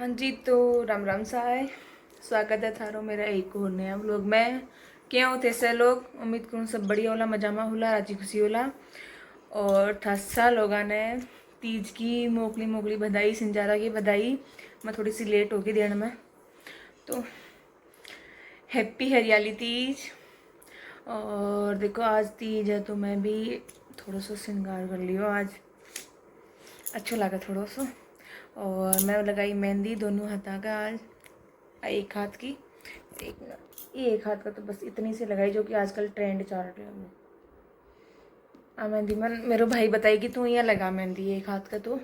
हाँ जी, तो राम राम साय। स्वागत है थारो मेरा एक और नया व्लॉग में। क्या हो थे से लोग, उम्मीद करूँ सब बढ़िया होला, मजामा होला, राजी खुशी होला। और थस्सा लोगा ने तीज की मोकली मोकली बधाई, सिंजारा की बधाई। मैं थोड़ी सी लेट होगी देने में, तो हैप्पी हरियाली तीज। और देखो आज तीज है तो मैं भी थोड़ा सा श्रृंगार कर लियो आज, अच्छा लगा थोड़ा सा। और मैं लगाई मेहंदी दोनों हाथा का आज, एक हाथ की, एक मिनट, ये एक हाथ का तो बस इतनी सी लगाई जो कि आजकल ट्रेंड चल रहा है वो। मेहंदी मन मेरे भाई बताई कि तू यहाँ लगा मेहंदी एक हाथ का, तो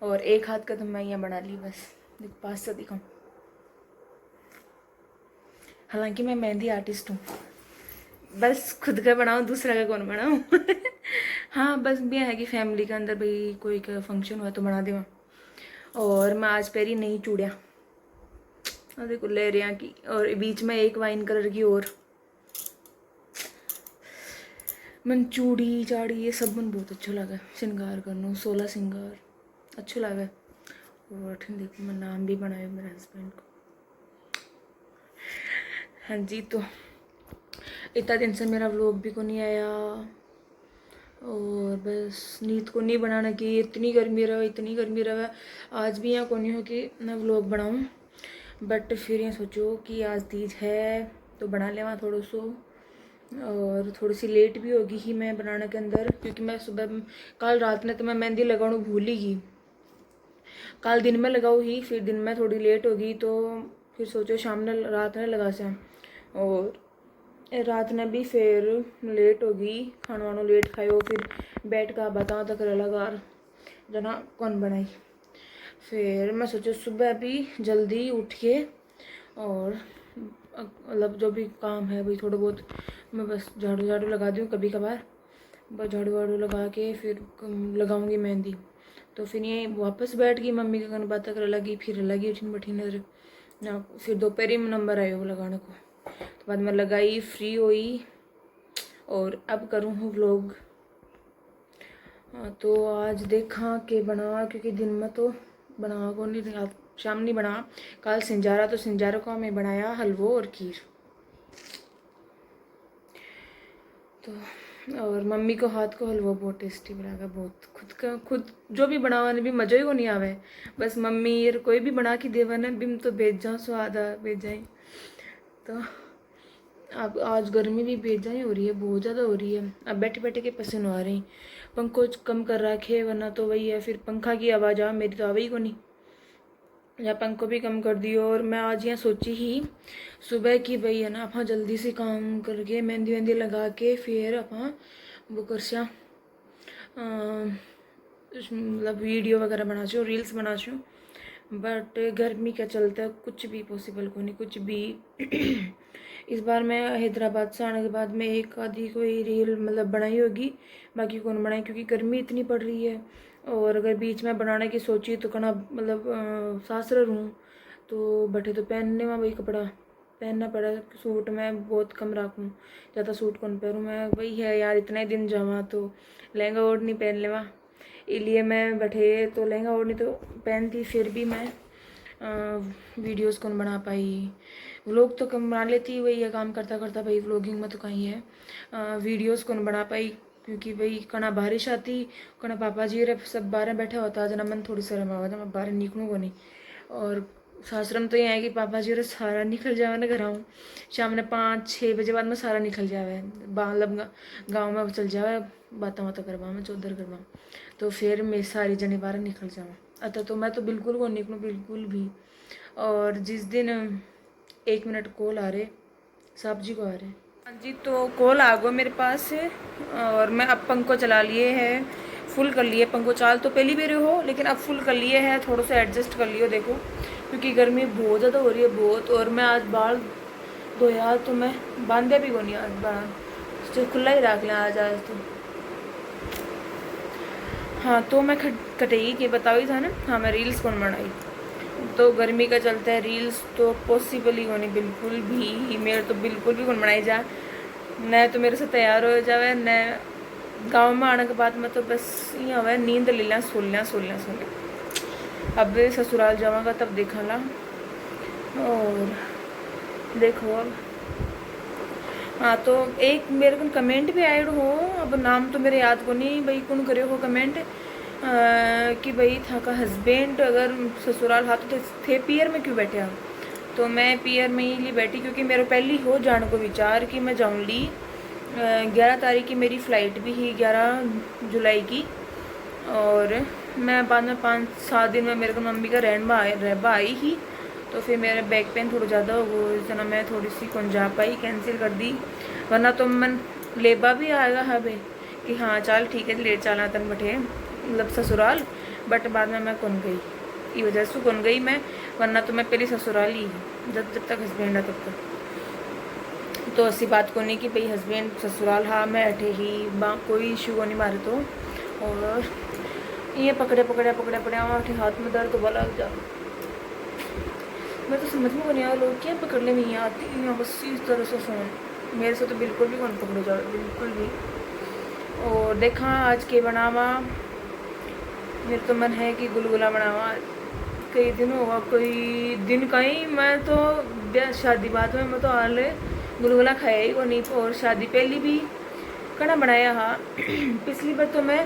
और एक हाथ का तो मैं यहाँ बना ली बस। देख पास से दिखाऊँ, हालांकि मैं मेहंदी आर्टिस्ट हूँ, बस खुद का बनाऊँ दूसरा का कौन बनाऊँ। हाँ बस भी है कि फैमिली के अंदर भाई कोई का फंक्शन हुआ तो बना देवा। और मैं आज पहरी नई चूड़ियाँ, और देखो ले रहे की, और बीच में एक वाइन कलर की, और मन चूड़ी चाड़ी ये सब मन बहुत अच्छा लगा। श्रृंगार करना 16 श्रृंगार अच्छा लगा। और देखो मैं नाम भी बनाया मेरे हस्बैंड को। हाँ जी, तो इतना दिन से मेरा व्लॉग भी को नहीं आया, और बस नींद को नहीं बनाना कि इतनी गर्मी रहे, इतनी गर्मी रहे। आज भी यहाँ को नहीं हो कि मैं व्लॉग बनाऊँ, बट फिर ये सोचो कि आज तीज है तो बना ले वहाँ थोड़ा सो। और थोड़ी सी लेट भी होगी ही मैं बनाने के अंदर, क्योंकि मैं सुबह कल रात ने तो मैं मेहंदी लगाना भूल ही गई। कल दिन में लगाऊ ही, फिर दिन में थोड़ी लेट होगी तो फिर सोचो शाम ने रात ने लगा से, और रात ने भी फिर लेट होगी, खाना वाना लेट खाओ, फिर बैठ का बता तक लगा जना कौन बनाई। फिर मैं सोचा सुबह भी जल्दी उठ के, और मतलब जो भी काम है भाई थोड़ा बहुत मैं बस झाड़ू झाड़ू लगा दूँ कभी कभार, बस झाड़ू वाड़ू लगा के फिर लगाऊंगी मेहंदी। तो फिर ये वापस बैठ गई मम्मी के कन बात कर लगी, फिर लगी उठिन बैठिन ना, फिर दोपहर में नंबर आयो लगाने को, तो बाद में लगाई फ्री हुई, और अब करूँ हूँ व्लॉग। तो आज देखा कि बना, क्योंकि दिन में तो बना को नहीं, शाम नहीं बना। कल सिंजारा, तो सिंजारा को हमें बनाया हलवो और खीर। तो और मम्मी को हाथ को हलवा बहुत टेस्टी बना, बहुत खुद जो भी बनावाने भी मज़ा ही को नहीं आवे, बस मम्मी यार कोई भी बना के देवा ना बिम तो भेज जाओ स्वाद भेज जाए। तो अब आज गर्मी भी बेजाई हो रही है, बहुत ज़्यादा हो रही है। अब बैठे बैठे के पसीने आ रहे हैं, पंखो कम कर रखे, वरना तो वही है फिर पंखा की आवाज़ आ मेरी तो आवे ही को नहीं, या पंखो भी कम कर दियो। और मैं आज यहाँ सोची ही सुबह की भाई है ना आप जल्दी से काम करके मेहंदी वेंदी लगा के फिर आप वो कर मतलब वीडियो वगैरह बना छो, रील्स बना छो, बट गर्मी का चलता कुछ भी पॉसिबल को नहीं, कुछ भी। इस बार मैं हैदराबाद से आने के बाद में एक आधी कोई रील मतलब बनाई होगी, बाकी कौन बनाई, क्योंकि गर्मी इतनी पड़ रही है। और अगर बीच में बनाने की सोची तो कना मतलब सासर हूँ तो बटे तो पहनने में वही कपड़ा पहनना पड़ा। सूट मैं बहुत कम रखूँ, ज़्यादा सूट कौन पहनूँ मैं, वही है यार इतने दिन जावा तो लहंगा ओढ़नी पहन लेवा, इसलिए मैं बैठे तो लहंगा ओढ़नी तो पहनती, फिर भी मैं वीडियोस कौन बना पाई। व्लॉग तो कम बना लेती, वही है काम करता करता भाई, व्लॉगिंग में तो कहीं है वीडियोस कौन बना पाई, क्योंकि भाई कना बारिश आती, कना पापा जी रे सब बाहर बैठे होता जना मन थोड़ी शर्म आवा था, मैं बाहर निकलूँ को नहीं। और सासरम तो ये है कि पापा जी रे सारा निकल जावे ना घर आऊँ, शाम ने 5-6 बजे बाद में सारा निकल जावे, मतलब गाँव में चल जावे बातें बातें करवा में चौधर करवा, तो फिर मैं सारी जने बाहर निकल जावा। अतः तो मैं तो बिल्कुल को निकलूँ बिल्कुल भी। और जिस दिन 1 मिनट कॉल आ रहे, साहब जी को आ रहे। हाँ जी, तो कॉल आ गया मेरे पास, और मैं अब पंखो चला लिए है, फुल कर लिए पंखो, चाल तो पहली बार हो लेकिन अब फुल कर लिए है, थोड़ा सा एडजस्ट कर लियो देखो, क्योंकि गर्मी बहुत ज़्यादा हो रही है बहुत। और मैं आज बाल धोया तो मैं बांधे भी को नहीं, आज बाल तो खुला ही रख लिया आज तो। हाँ तो मैं कटेगी के बताओ ही था ना, हाँ मैं रील्स कौन बनाई, तो गर्मी का चलता है रील्स तो पॉसिबल ही होनी बिल्कुल भी, मेरे तो बिल्कुल भी कौन बनाई जा, न तो मेरे से तैयार हो जावे न गाँव में आने के बाद में तो बस ये हुआ नींद ले लें सो लें सो लें सो लें। अब ससुराल जावांगा तब देखा ला। और देखो अब हाँ, तो एक मेरे को कमेंट भी आए हो, अब नाम तो मेरे याद को नहीं भाई, कौन करे हो कमेंट कि भाई था का हस्बैंड अगर ससुराल हाथ तो थे पियर में क्यों बैठे आप। तो मैं पियर में ही ली बैठी क्योंकि मेरे पहली हो जाने को विचार कि मैं जाऊँ ली 11 तारीख की मेरी फ़्लाइट भी ही 11 जुलाई की। और मैं बाद में 5-7 दिन में मेरे को मम्मी का रहबा आई ही। तो फिर मेरा बैक पेन थोड़ा ज़्यादा हो गया, इस मैं थोड़ी सी कौन जा पाई, कैंसिल कर दी। वरना तो मन लेबा भी आएगा हमें कि हाँ चल ठीक है ले चलना तन बटे मतलब ससुराल। बट बाद में मैं कौन गई, ये वजह से कौन गई मैं, वरना तो मैं पहले ससुराल ही जब तक हस्बैंड है तब तक। तो ऐसी बात को नहीं कि भाई हस्बैंड ससुराल हाँ मैं अठे ही कोई इशू नहीं मारे तो। और ये पकड़े अठे हाथ में दर्द वाला लग जा। मैं तो समझ में नहीं आया लोग क्या पकड़ने नहीं आती हैं बस इस तरह से फ़ोन। मेरे से तो बिल्कुल भी कौन पकड़ो जाओ बिल्कुल भी। और देखा आज के बनावा, मेरे तो मन है कि गुलगुला बनावा। कई दिन होगा कोई दिन कहीं मैं तो शादी बात में मैं तो हाल गुलगुला खाया ही वो नहीं। और शादी पहली भी कड़ा बनाया हाँ पिछली बार तो मैं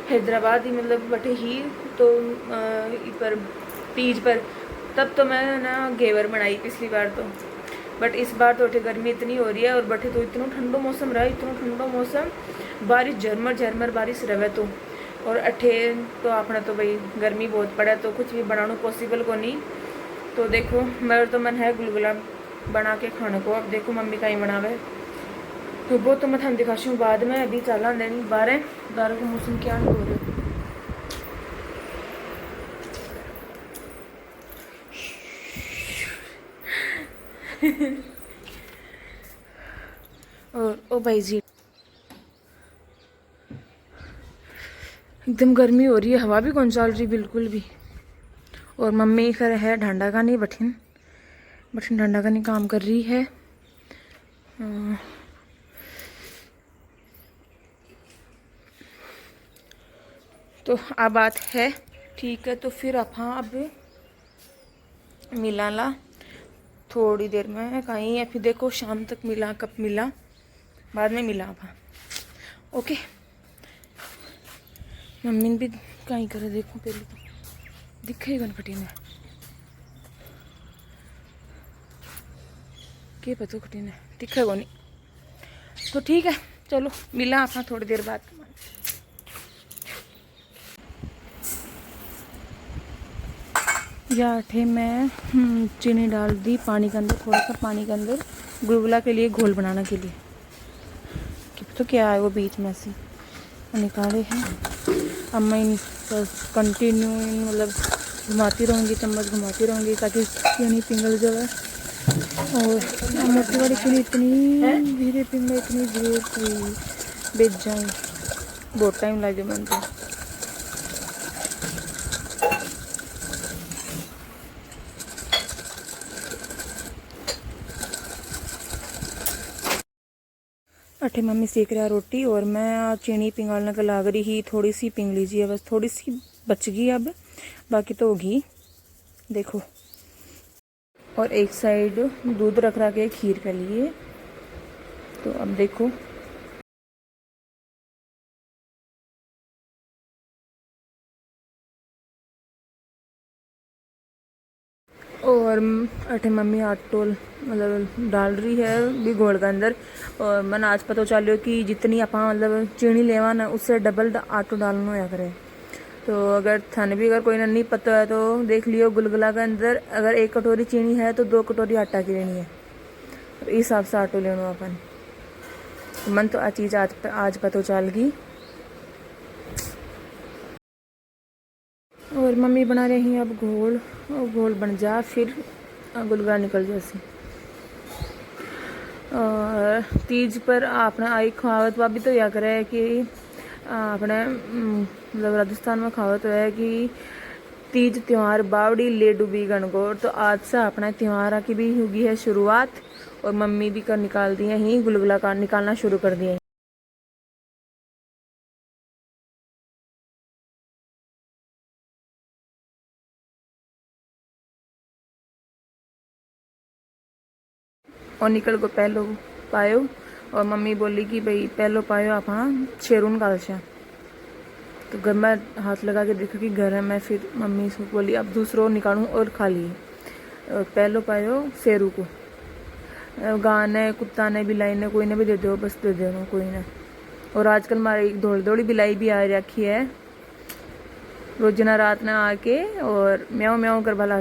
हैदराबाद ही मतलब बटे ही तो पर तीज पर तब तो मैं ना घेवर बनाई पिछली बार तो। बट इस बार तो अठे गर्मी इतनी हो रही है और बटे तो इतना ठंडो मौसम रहा, इतना ठंडो मौसम, बारिश झरमर बारिश रहे तो। और अठे तो अपना तो भाई गर्मी बहुत पड़ा तो कुछ भी बनाना पॉसिबल को नहीं। तो देखो मेरा तो मन है गुलगुला बना के खाने को। अब देखो मम्मी का ही बनावे तो वो तो मैं थम दिखाशी हूँ बाद में। अभी चला नहीं 12 का मौसम क्या हो रहा है। और ओ भाई जी एकदम गर्मी हो रही है, हवा भी कौन चल रही बिल्कुल भी। और मम्मी फिर है ढांडा का नहीं बठिन ढांडा का नहीं काम कर रही है। तो अब बात है ठीक है। तो फिर आप हाँ अब मिला ला थोड़ी देर में कहीं या फिर देखो शाम तक मिला कब मिला बाद में मिला आप ओके। मम्मी ने भी कहीं करे देखो पहले तो दिखे गणपति ने के पता खटी ने दिखे को नहीं। तो ठीक है चलो मिला आप थोड़ी देर बाद। या थे मैं चीनी डाल दी पानी के अंदर, थोड़ा सा पानी के अंदर गुलगुला के लिए घोल बनाने के लिए। तो क्या है वो बीच में से निकाले हैं। अब मैं कंटिन्यू मतलब घुमाती रहूँगी, चम्मच घुमाती रहूँगी ताकि चीनी पिघल जाए। और मोटी वाली चीनी इतनी धीरे पिघले इतनी धीरे बेच जाए बहुत टाइम लगे मन तो। अठे मम्मी सेक रहा रोटी और मैं चीनी पिघालने का लाग रही ही। थोड़ी सी पिघ लीजिए बस, थोड़ी सी बच गई अब, बाकी तो होगी देखो। और एक साइड दूध रख के खीर के लिए। तो अब देखो और अठे मम्मी आटो मतलब डाल रही है भी घोल के अंदर। और मन आज पता चलो कि जितनी आप मतलब चीनी लेवा ना उससे डबल आटो डालना होया करे। तो अगर थाने भी अगर कोई नहीं पता है तो देख लियो गुलगुला के अंदर अगर 1 कटोरी चीनी है तो 2 कटोरी आटा की लेनी है। तो इस हिसाब से आटो लेना अपन। मन तो आ चीज़ आज पता चल गई। और मम्मी बना रही हैं अब घोल, और घोल बन जा फिर गुलगुला निकल जैसे। और तीज पर आपने आई खावत भी तो या करे कि अपने मतलब राजस्थान में खावत है कि तीज त्यौहार बावड़ी ले डूबी गणगौर। तो आज से अपना त्यौहार की भी होगी है शुरुआत। और मम्मी भी कर निकाल दिए ही गुलगुला का निकालना शुरू कर दिए। और निकल को पहलो पायो और मम्मी बोली कि भाई पहलो पायो आप हाँ शेरून काल से। तो घर में हाथ लगा के देखा कि घर है, मैं फिर मम्मी से बोली अब दूसरों निकालूँ और खा लिए। पहलो पायो शेरू को, गाय ने कुत्ता ने बिलाई ने कोई ने भी दे दो, बस दे दो कोई ने। और आजकल हमारी एक दौड़ी दौड़ी बिलाई भी आ रखी है, रोजाना रात में आके और म्याऊं म्याऊं कर भला